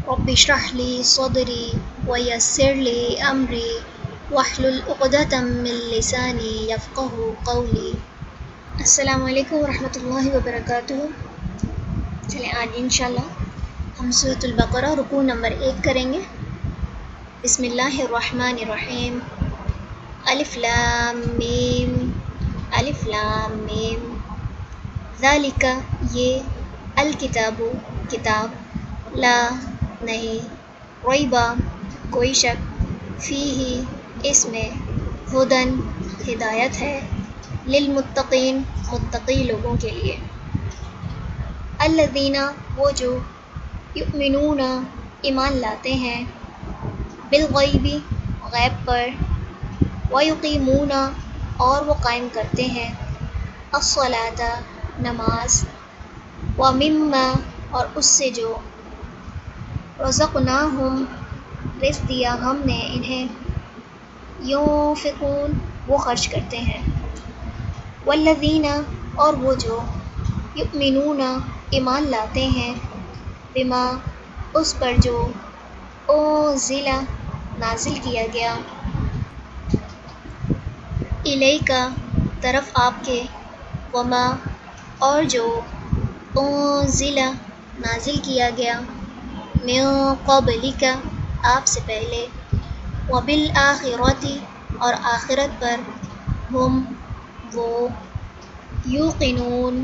رب اشرح لي صدري ويسر لي أمري واحلل عقدة من لساني يفقه قولي۔ السلام علیکم ورحمۃ اللہ وبرکاتہ۔ چلیں آج انشاءاللہ ہم سورۃ البقرہ رکوع نمبر 1 کریں گے۔ بسم اللہ الرحمن الرحیم۔ الف لام میم، الف لام میم، ذالک یہ، الکتاب کتاب، لا نہیں، ریبہ کوئی شک، فیہ اس میں، ہدن ہدایت ہے، للمتقین متقی لوگوں کے لیے، الذین وہ جو، یؤمنون ایمان لاتے ہیں، بالغیب غیب پر، ویقیمون اور وہ قائم کرتے ہیں، الصلاۃ نماز، ومما اور اس سے جو، رزقناہم رزق دیا ہم نے انہیں، ينفقون وہ خرچ کرتے ہیں، والذین اور وہ جو، یؤمنون ایمان لاتے ہیں، بما اس پر جو، انزل نازل کیا گیا، الیک طرف آپ کے، وما اور جو، انزل نازل کیا گیا، من قبلک آپ سے پہلے، وبالآخرۃ اور آخرت پر، ہم وہ، یوقنون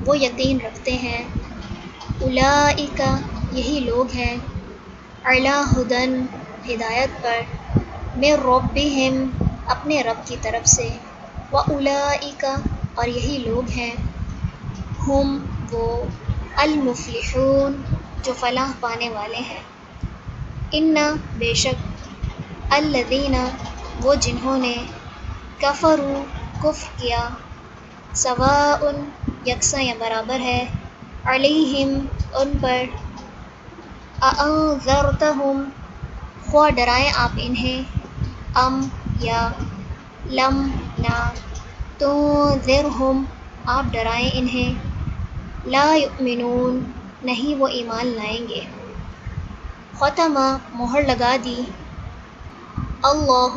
وہ یقین رکھتے ہیں، اولئک یہی لوگ ہیں، علی ھدی ہدایت پر، من ربہم اپنے رب کی طرف سے، واولئک اور یہی لوگ ہیں، ہم وہ، المفلحون جو فلاح پانے والے ہیں، ان بے شک، الذین وہ جنہوں نے، کفروا کفر کیا، سواء یکساں یا برابر ہے، علیہم ان پر، اانذرتہم خواہ ڈرائیں آپ انہیں، ام یا، لم نہ، تنذرہم آپ ڈرائیں انہیں، لا یؤمنون نہیں وہ ایمان لائیں گے۔ ختم مہر لگا دی، اللہ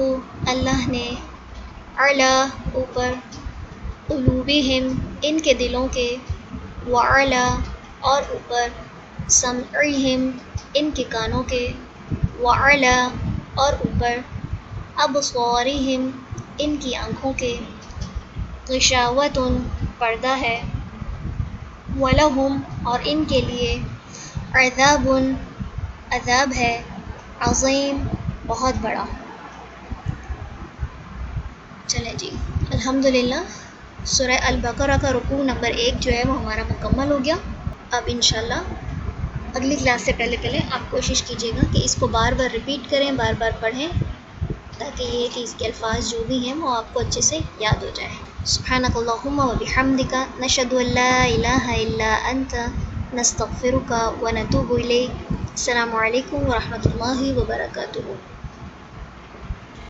اللہ نے، علی اوپر، قلوبہم ان کے دلوں کے، وعلی اور اوپر، سمعہم ان کے کانوں کے، وعلی اور اوپر، ابصارہم ان کی آنکھوں کے، غشاوۃ پردہ ہے، ولہم اور ان کے لیے، عذاب عذاب ہے، عظیم بہت بڑا۔ چلیں جی الحمدللہ سورہ البقرہ کا رکوع نمبر 1 جو ہے وہ ہمارا مکمل ہو گیا۔ اب انشاءاللہ اگلی کلاس سے پہلے آپ کوشش کیجیے گا کہ اس کو بار بار ریپیٹ کریں، بار بار پڑھیں، تاکہ یہ کہ اس کے الفاظ جو بھی ہیں وہ آپ کو اچھے سے یاد ہو جائے۔ سبحانک اللہم و بحمدک، نشہد ان لا الہ الا انت، نستغفرک و نتوب الیک۔ السلام علیکم ورحمۃ اللہ وبرکاتہ۔